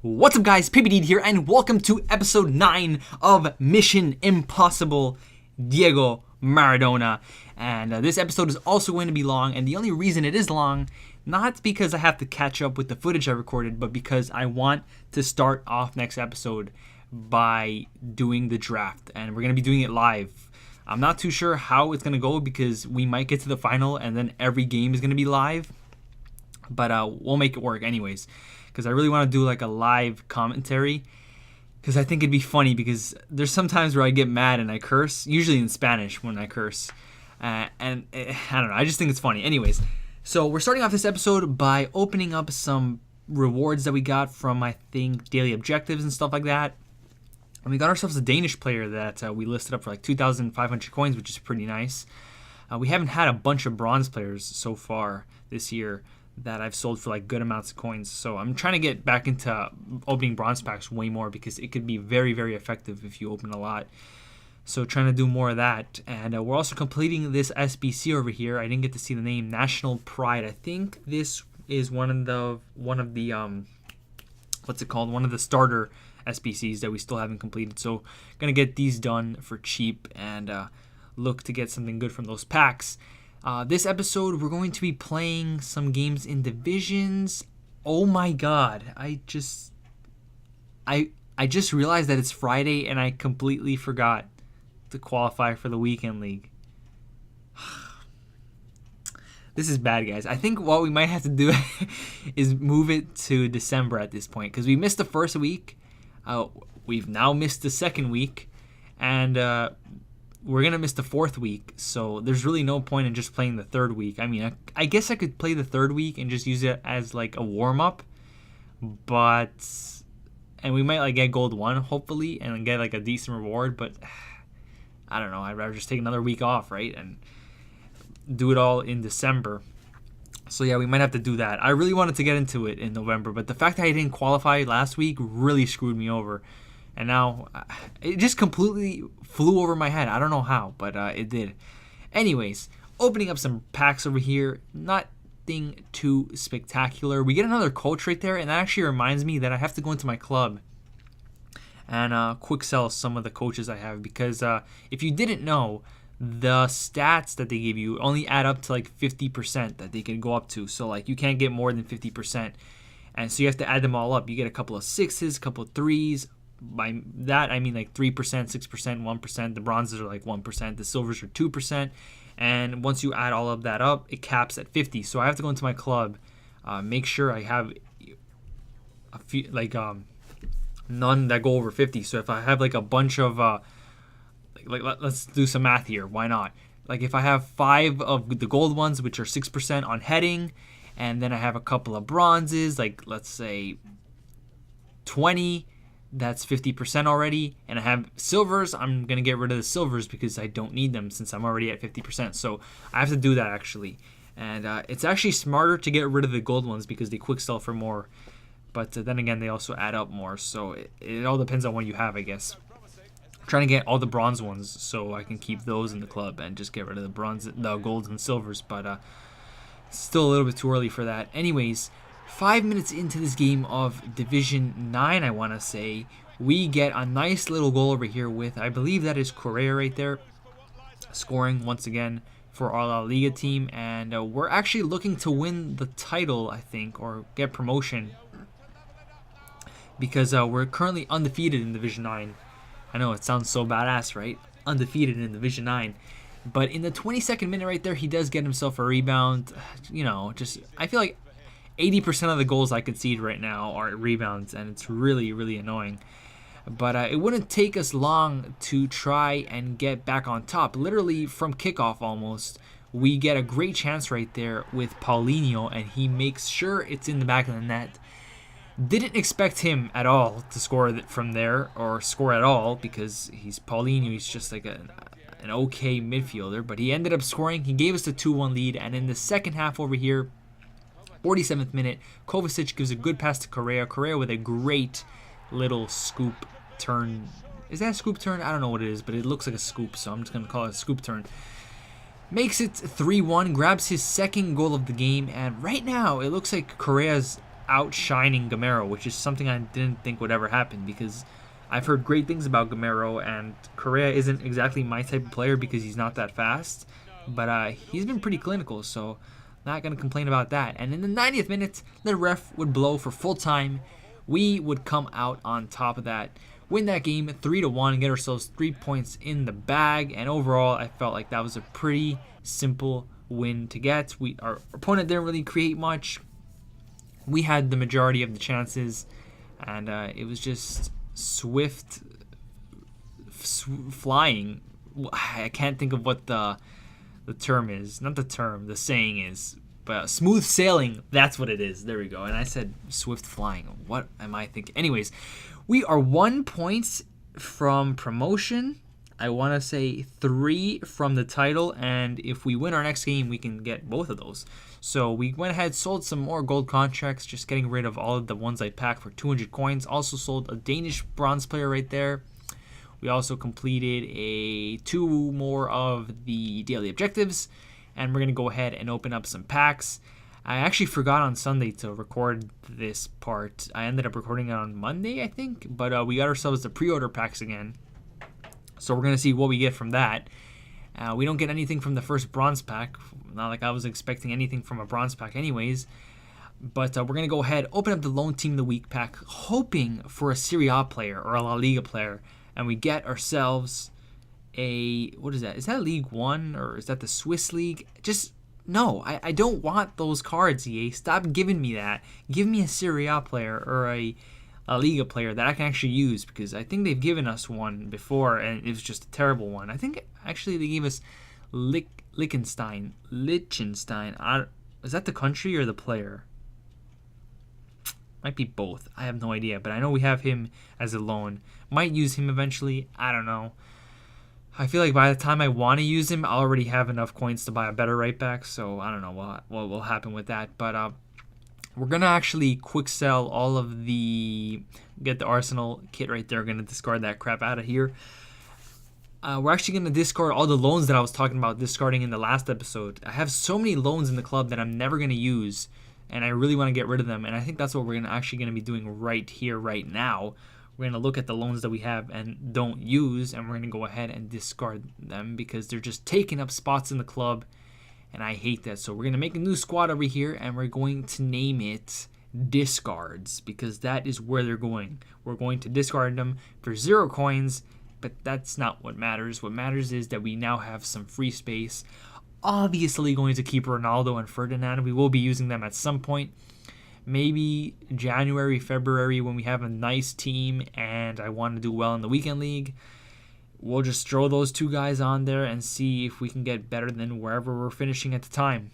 What's up guys, PPD here and welcome to episode 9 of Mission Impossible Diego Maradona. And this episode is also going to be long, and the only reason it is long, not because I have to catch up with the footage I recorded, but because I want to start off next episode by doing the draft, and we're going to be doing it live. I'm not too sure how it's going to go because we might get to the final and then every game is going to be live, but we'll make it work anyways. Because I really want to do like a live commentary, because I think it'd be funny, because there's some times where I get mad and I curse, usually in Spanish when I curse, I don't know, I just think it's funny. Anyways, so we're starting off this episode by opening up some rewards that we got from, I think, daily objectives and stuff like that. And we got ourselves a Danish player that we listed up for like 2,500 coins, which is pretty nice. We haven't had a bunch of bronze players so far this year that I've sold for like good amounts of coins. So I'm trying to get back into opening bronze packs way more, because it could be very, very effective if you open a lot. So trying to do more of that. And we're also completing this SBC over here. I didn't get to see the name, National Pride. I think this is one of the what's it called? One of the starter SBCs that we still haven't completed. So gonna get these done for cheap and look to get something good from those packs. This episode, we're going to be playing some games in divisions. Oh my god, I just realized that it's Friday and I completely forgot to qualify for the weekend league. This is bad, guys. I think what we might have to do is move it to December at this point, because we missed the first week. We've now missed the second week, and we're going to miss the fourth week, so there's really no point in just playing the third week. I mean, I guess I could play the third week and just use it as like a warm-up, and we might like get gold 1, hopefully, and get like a decent reward, but I don't know. I'd rather just take another week off, right, and do it all in December. So yeah, we might have to do that. I really wanted to get into it in November, but the fact that I didn't qualify last week really screwed me over. And now, it just completely flew over my head. I don't know how, but it did. Anyways, opening up some packs over here. Nothing too spectacular. We get another coach right there, and that actually reminds me that I have to go into my club and quick sell some of the coaches I have. Because if you didn't know, the stats that they give you only add up to like 50% that they can go up to. So like you can't get more than 50%. And so you have to add them all up. You get a couple of 6s, a couple of 3s. By that, I mean like 3%, 6%, 1%. The bronzes are like 1%. The silvers are 2%. And once you add all of that up, it caps at 50. So I have to go into my club, make sure I have a few, like none that go over 50. So if I have like a bunch of, let's do some math here. Why not? Like if I have 5 of the gold ones, which are 6% on heading, and then I have a couple of bronzes, like let's say 20, that's 50% already, and I have silvers. I'm going to get rid of the silvers because I don't need them since I'm already at 50%. So I have to do that actually. And it's actually smarter to get rid of the gold ones because they quick sell for more. But then again, they also add up more. So it all depends on what you have, I guess. I'm trying to get all the bronze ones so I can keep those in the club and just get rid of the golds and silvers. But still a little bit too early for that. Anyways, 5 minutes into this game of Division 9, I want to say, we get a nice little goal over here with, I believe that is Correa right there, scoring once again for our La Liga team. And we're actually looking to win the title, I think, or get promotion, because we're currently undefeated in Division 9. I know, it sounds so badass, right? Undefeated in Division 9. But in the 22nd minute right there, he does get himself a rebound. You know, just, I feel like 80% of the goals I concede right now are rebounds, and it's really, really annoying. But it wouldn't take us long to try and get back on top. Literally from kickoff almost, we get a great chance right there with Paulinho, and he makes sure it's in the back of the net. Didn't expect him at all to score from there, or score at all, because he's Paulinho. He's just like an okay midfielder, but he ended up scoring. He gave us the 2-1 lead, and in the second half over here, 47th minute, Kovacic gives a good pass to Correa. Correa with a great little scoop turn. Is that a scoop turn? I don't know what it is, but it looks like a scoop, so I'm just going to call it a scoop turn. Makes it 3-1, grabs his second goal of the game, and right now it looks like Correa's outshining Gamero, which is something I didn't think would ever happen because I've heard great things about Gamero, and Correa isn't exactly my type of player because he's not that fast, but he's been pretty clinical, so not going to complain about that. And in the 90th minute, the ref would blow for full time. We would come out on top of that, win that game 3-1, and get ourselves 3 points in the bag. And overall, I felt like that was a pretty simple win to get. Our opponent didn't really create much. We had the majority of the chances, and it was just swift flying. I can't think of what the term is. Not the term, the saying is. But smooth sailing, that's what it is. There we go. And I said swift flying. What am I thinking? Anyways, we are 1 point from promotion. I want to say 3 from the title. And if we win our next game, we can get both of those. So we went ahead, sold some more gold contracts, just getting rid of all of the ones I packed for 200 coins. Also sold a Danish bronze player right there. We also completed 2 more of the daily objectives. And we're going to go ahead and open up some packs. I actually forgot on Sunday to record this part. I ended up recording it on Monday, I think. But we got ourselves the pre-order packs again. So we're going to see what we get from that. We don't get anything from the first bronze pack. Not like I was expecting anything from a bronze pack anyways. But we're going to go ahead, open up the Lone Team of the Week pack, hoping for a Serie A player or a La Liga player. And we get ourselves what is that? Is that League One or is that the Swiss League? Just, no, I don't want those cards, EA. Stop giving me that. Give me a Serie A player or a Liga player that I can actually use, because I think they've given us one before and it was just a terrible one. I think actually they gave us Liechtenstein. Is that the country or the player? Might be both. I have no idea, but I know we have him as a loan. Might use him eventually. I don't know. I feel like by the time I want to use him, I'll already have enough coins to buy a better right back. So I don't know what will happen with that. But we're going to actually quick sell all of get the Arsenal kit right there. We're going to discard that crap out of here. We're actually going to discard all the loans that I was talking about discarding in the last episode. I have so many loans in the club that I'm never going to use, and I really want to get rid of them. And I think that's what we're actually going to be doing right here, right now. We're going to look at the loans that we have and don't use, and we're going to go ahead and discard them because they're just taking up spots in the club, and I hate that. So we're going to make a new squad over here, and we're going to name it Discards because that is where they're going. We're going to discard them for 0 coins, but that's not what matters. What matters is that we now have some free space. Obviously going to keep Ronaldo and Ferdinand. We will be using them at some point. Maybe January, February, when we have a nice team and I want to do well in the weekend league. We'll just throw those 2 guys on there and see if we can get better than wherever we're finishing at the time.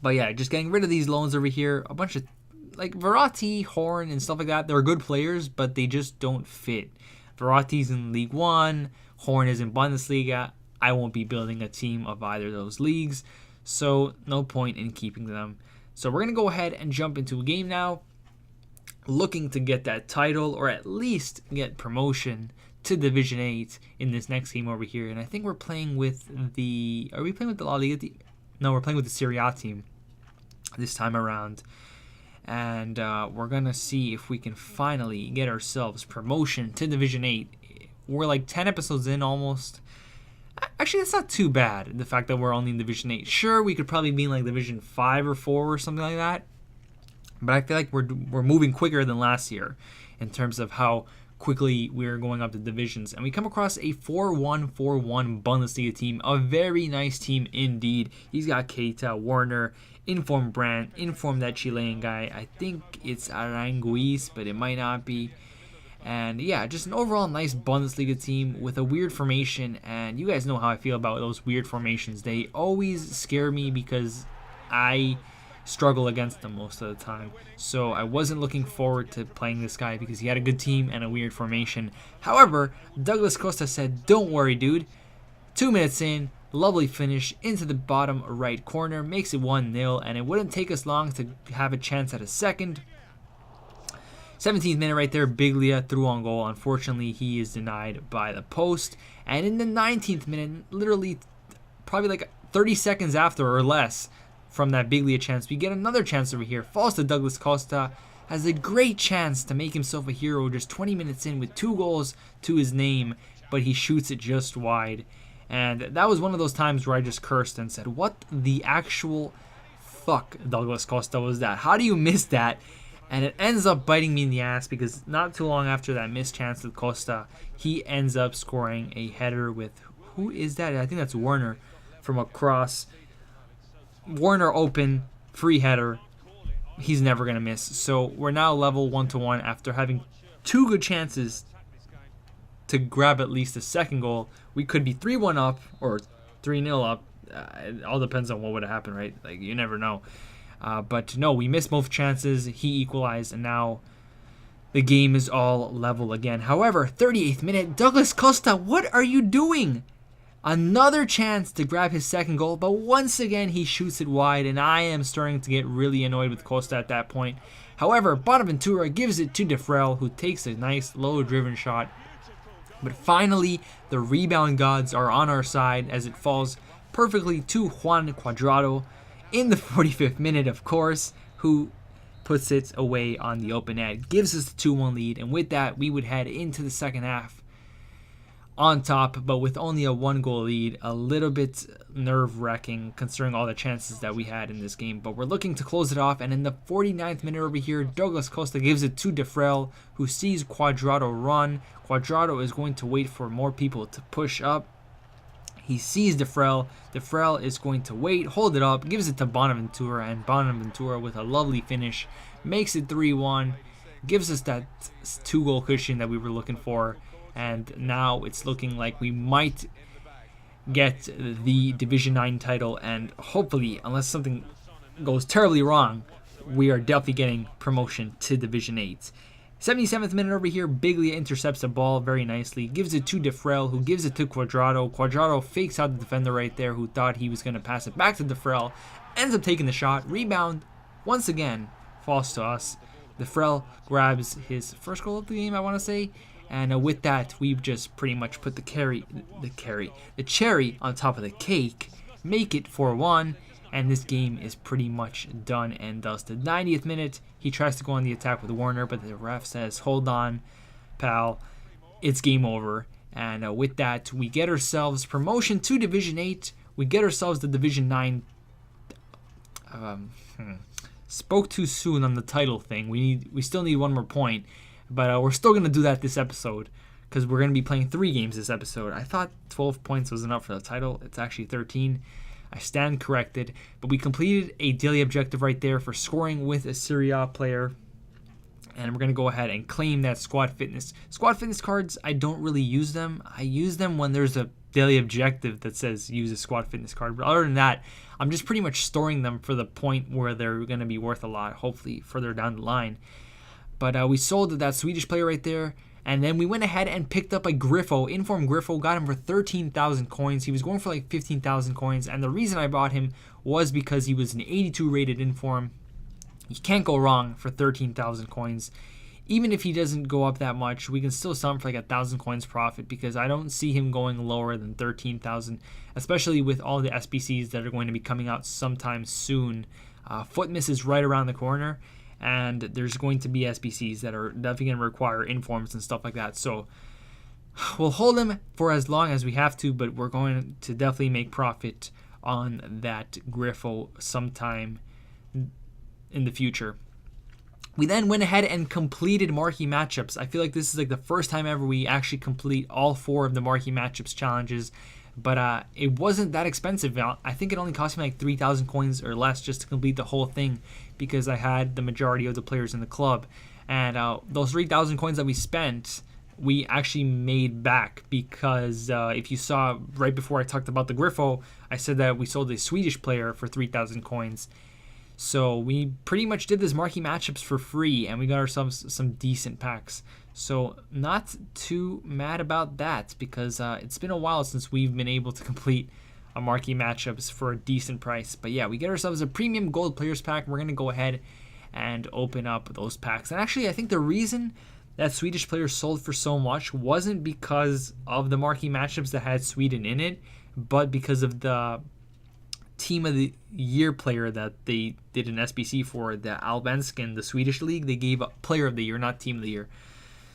But yeah, just getting rid of these loans over here. A bunch of, like, Verratti, Horn, and stuff like that. They're good players, but they just don't fit. Verratti's in League One. Horn is in Bundesliga. I won't be building a team of either of those leagues, so no point in keeping them. So we're going to go ahead and jump into a game now, looking to get that title or at least get promotion to Division 8 in this next game over here. And I think we're playing with are we playing with the La Liga team? No, we're playing with the Serie A team this time around. And we're going to see if we can finally get ourselves promotion to Division 8. We're like 10 episodes in almost. Actually, that's not too bad, the fact that we're only in Division 8. Sure, we could probably be in like Division 5 or 4 or something like that. But I feel like we're moving quicker than last year in terms of how quickly we're going up the divisions. And we come across a 4-1-4-1 Bundesliga team. A very nice team indeed. He's got Keita, Werner, informed Brandt, informed that Chilean guy. I think it's Aranguiz, but it might not be. And yeah, just an overall nice Bundesliga team with a weird formation. And you guys know how I feel about those weird formations. They always scare me because I struggle against them most of the time. So I wasn't looking forward to playing this guy because he had a good team and a weird formation. However, Douglas Costa said, "Don't worry, dude." 2 minutes in, lovely finish into the bottom right corner, makes it 1-0, and it wouldn't take us long to have a chance at a second. 17th minute right there, Biglia threw on goal. Unfortunately, he is denied by the post. And in the 19th minute, literally probably like 30 seconds after or less, from that Biglia chance. We get another chance over here. Falls to Douglas Costa. Has a great chance to make himself a hero just 20 minutes in with 2 goals to his name, but he shoots it just wide. And that was one of those times where I just cursed and said, what the actual fuck, Douglas Costa, was that? How do you miss that? And it ends up biting me in the ass because not too long after that missed chance with Costa, he ends up scoring a header with, who is that? I think that's Werner from across. Werner open, free header. He's never going to miss. So we're now level 1-1 after having 2 good chances to grab at least a second goal. We could be 3-1 up or 3-0 up. It all depends on what would have happened, right? Like, you never know. But no, we missed both chances. He equalized, and now the game is all level again. However, 38th minute, Douglas Costa, what are you doing? Another chance to grab his second goal, but once again he shoots it wide, and I am starting to get really annoyed with Costa at that point. However, Bonaventura gives it to Defrel, who takes a nice low-driven shot. But finally, the rebound gods are on our side as it falls perfectly to Juan Cuadrado in the 45th minute, of course, who puts it away on the open net. Gives us the 2-1 lead, and with that, we would head into the second half on top, but with only a 1-goal lead. A little bit nerve-wracking considering all the chances that we had in this game, but we're looking to close it off. And in the 49th minute over here, Douglas Costa gives it to Defrel, who sees Cuadrado run. Cuadrado is going to wait for more people to push up. He sees Defrel. Defrel is going to wait, hold it up, gives it to Bonaventura, and Bonaventura with a lovely finish makes it 3-1, gives us that 2-goal cushion that we were looking for. And now it's looking like we might get the Division 9 title, and hopefully, unless something goes terribly wrong, we are definitely getting promotion to Division 8. 77th minute over here, Biglia intercepts the ball very nicely, gives it to Defrel, who gives it to Cuadrado. Cuadrado fakes out the defender right there, who thought he was going to pass it back to Defrel, ends up taking the shot. Rebound, once again, falls to us. Defrel grabs his first goal of the game, I want to say. And with that, we've just pretty much put the cherry on top of the cake, make it 4-1, and this game is pretty much done and dusted. 90th minute, he tries to go on the attack with Werner, but the ref says, hold on, pal, it's game over. And with that, we get ourselves promotion to Division 8. We get ourselves the Division 9. Spoke too soon on the title thing. We still need 1 more point. But we're still going to do that this episode because we're going to be playing 3 games this episode. I thought 12 points was enough for the title. It's actually 13. I stand corrected. But we completed a daily objective right there for scoring with a Serie A player. And we're going to go ahead and claim that squad fitness. Squad fitness cards, I don't really use them. I use them when there's a daily objective that says use a squad fitness card. But other than that, I'm just pretty much storing them for the point where they're going to be worth a lot, hopefully further down the line. But we sold that Swedish player right there. And then we went ahead and picked up a Griffo, informed Griffo, got him for 13,000 coins. He was going for like 15,000 coins. And the reason I bought him was because he was an 82 rated inform. You can't go wrong for 13,000 coins. Even if he doesn't go up that much, we can still sell him for like 1,000 coins profit because I don't see him going lower than 13,000, especially with all the SBCs that are going to be coming out sometime soon. Footmiss is right around the corner. And there's going to be SBCs that are definitely going to require informs and stuff like that. So we'll hold them for as long as we have to, but we're going to definitely make profit on that Griffo sometime in the future. We then went ahead and completed marquee matchups. I feel like this is like the first time ever we actually complete all 4 of the marquee matchups challenges. But it wasn't that expensive. I think it only cost me like 3,000 coins or less just to complete the whole thing because I had the majority of the players in the club. And those 3,000 coins that we spent, we actually made back because if you saw right before I talked about the Griffo, I said that we sold a Swedish player for 3,000 coins. So we pretty much did this marquee matchups for free and we got ourselves some decent packs. So not too mad about that because it's been a while since we've been able to complete a marquee matchups for a decent price. But yeah, we get ourselves a premium gold players pack. We're going to go ahead and open up those packs. And actually, I think the reason that Swedish players sold for so much wasn't because of the marquee matchups that had Sweden in it, but because of the Team of the Year player that they did an SBC for, the Allsvenskan, the Swedish league. They gave a Player of the Year, not Team of the Year.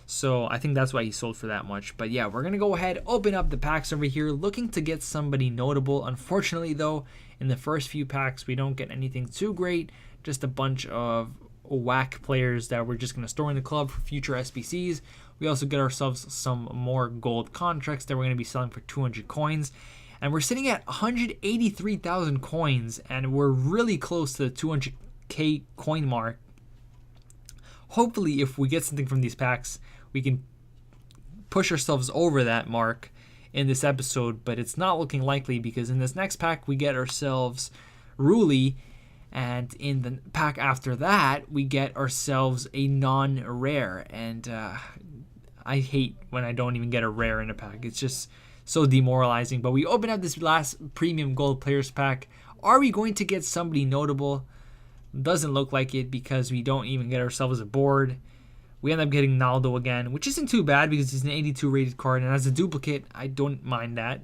So I think that's why he sold for that much. But yeah, we're going to go ahead, open up the packs over here, looking to get somebody notable. Unfortunately, though, in the first few packs, we don't get anything too great. Just a bunch of whack players that we're just going to store in the club for future SBCs. We also get ourselves some more gold contracts that we're going to be selling for 200 coins. And we're sitting at 183,000 coins, and we're really close to the 200k coin mark. Hopefully, if we get something from these packs, we can push ourselves over that mark in this episode, but it's not looking likely because in this next pack, we get ourselves Ruli, and in the pack after that, we get ourselves a non-rare, and I hate when I don't even get a rare in a pack. It's just so demoralizing. But we open up this last premium gold players pack. Are we going to get somebody notable? Doesn't look like it because we don't even get ourselves a board. We end up getting Naldo again, which isn't too bad because he's an 82 rated card, and as a duplicate, I don't mind that.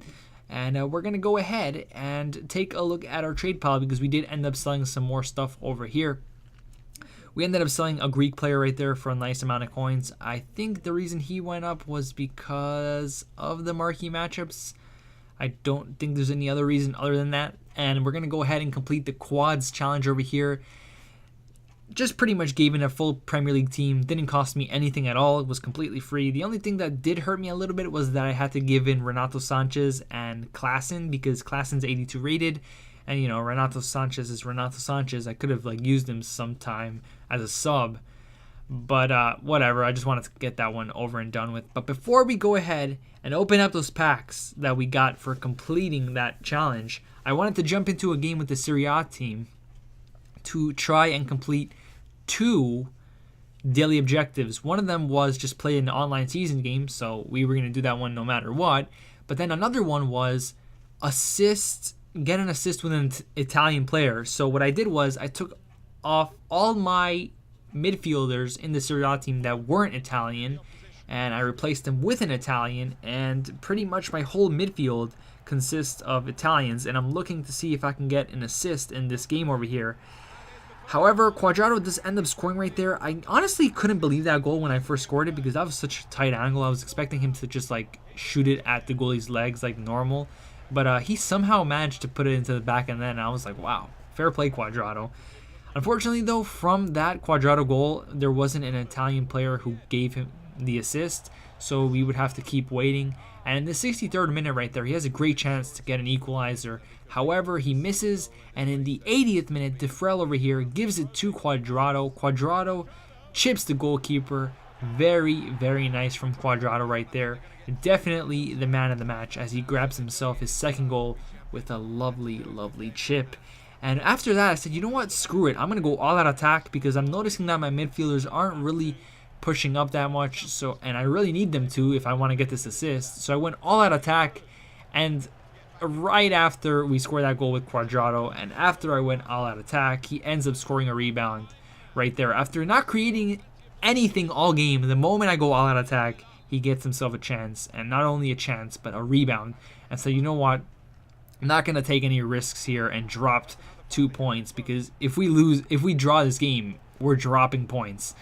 And we're going to go ahead and take a look at our trade pile because we did end up selling some more stuff over here. We ended up selling a Greek player right there for a nice amount of coins. I think the reason he went up was because of the marquee matchups. I don't think there's any other reason other than that. And we're going to go ahead and complete the quads challenge over here. Just pretty much gave in a full Premier League team. Didn't cost me anything at all. It was completely free. The only thing that did hurt me a little bit was that I had to give in Renato Sanchez and Klaassen because Klaassen's 82 rated. And, you know, Renato Sanchez is Renato Sanchez. I could have, used him sometime as a sub. But whatever. I just wanted to get that one over and done with. But before we go ahead and open up those packs that we got for completing that challenge, I wanted to jump into a game with the Serie A team to try and complete 2 daily objectives. One of them was just play an online season game, so we were going to do that one no matter what. But then another one was get an assist with an Italian player. So what I did was I took off all my midfielders in the Serie A team that weren't Italian, and I replaced them with an Italian, and pretty much my whole midfield consists of Italians, and I'm looking to see if I can get an assist in this game over here. However, Cuadrado does end up scoring right there. I honestly couldn't believe that goal when I first scored it because that was such a tight angle. I was expecting him to just shoot it at the goalie's legs like normal. But he somehow managed to put it into the back and then I was like, wow, fair play, Cuadrado. Unfortunately, though, from that Cuadrado goal, there wasn't an Italian player who gave him the assist, so we would have to keep waiting. And in the 63rd minute right there, he has a great chance to get an equalizer. However, he misses, and in the 80th minute, Defrel over here gives it to Cuadrado. Cuadrado chips the goalkeeper. Very, very nice from Cuadrado right there. Definitely the man of the match as he grabs himself his second goal with a lovely, lovely chip. And after that, I said, you know what? Screw it. I'm going to go all-out attack because I'm noticing that my midfielders aren't really pushing up that much. And I really need them to if I want to get this assist. So I went all-out attack. And right after we scored that goal with Cuadrado, and after I went all-out attack, he ends up scoring a rebound right there. After not creating anything all game, the moment I go all-out attack, he gets himself a chance. And not only a chance, but a rebound. And so you know what? I'm not going to take any risks here and dropped 2 points because if we draw this game, we're dropping points.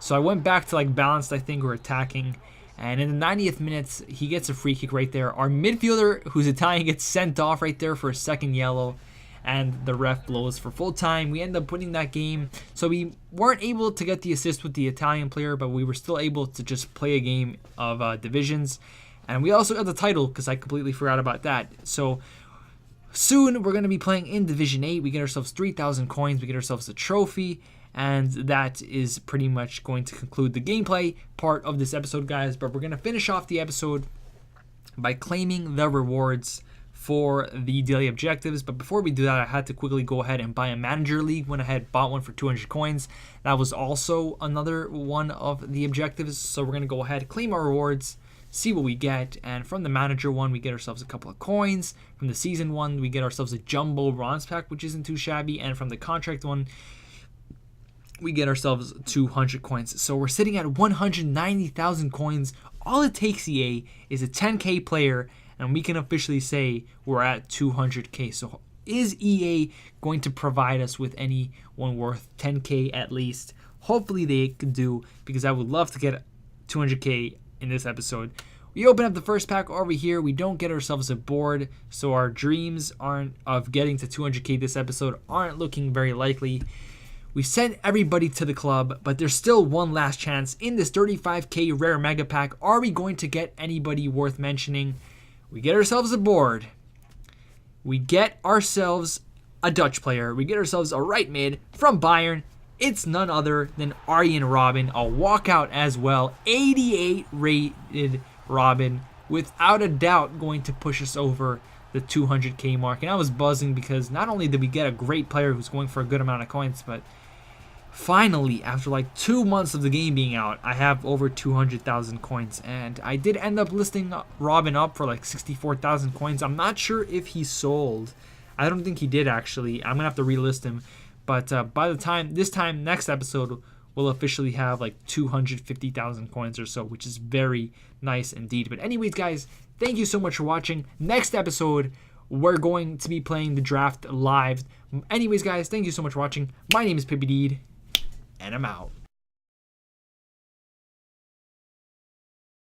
So I went back to balanced, I think, or attacking. And in the 90th minutes, he gets a free kick right there. Our midfielder, who's Italian, gets sent off right there for a second yellow. And the ref blows for full time. We end up winning that game. So we weren't able to get the assist with the Italian player, but we were still able to just play a game of divisions. And we also got the title because I completely forgot about that. So soon, we're going to be playing in Division 8. We get ourselves 3,000 coins. We get ourselves a trophy. And that is pretty much going to conclude the gameplay part of this episode, guys. But we're going to finish off the episode by claiming the rewards for the daily objectives. But before we do that, I had to quickly go ahead and buy a manager league. Went ahead, bought one for 200 coins. That was also another one of the objectives. So we're going to go ahead, claim our rewards, see what we get. And from the manager one, we get ourselves a couple of coins. From the season one, we get ourselves a jumbo bronze pack, which isn't too shabby. And from the contract one, we get ourselves 200 coins. So we're sitting at 190,000 coins. All it takes, EA, is a 10k player, and we can officially say we're at 200k. So Is EA going to provide us with anyone worth 10K at least? Hopefully they could do, because I would love to get 200K in this episode. We open up the first pack over here. We don't get ourselves a board, so our dreams of getting to 200K this episode aren't looking very likely. We sent everybody to the club, but there's still one last chance in this 35K rare mega pack. Are we going to get anybody worth mentioning? We get ourselves a board. We get ourselves a Dutch player. We get ourselves a right mid from Bayern. It's none other than Arjen Robben, a walkout as well. 88 rated Robben, without a doubt going to push us over the 200K mark. And I was buzzing because not only did we get a great player who's going for a good amount of coins, but finally, after like 2 months of the game being out, I have over 200,000 coins. And I did end up listing Robben up for like 64,000 coins. I'm not sure if he sold. I don't think he did actually. I'm going to have to relist him. But by the time, next episode, we'll officially have like 250,000 coins or so, which is very nice indeed. But anyways, guys, thank you so much for watching. Next episode, we're going to be playing the draft live. Anyways, guys, thank you so much for watching. My name is Pippi Deed, and I'm out.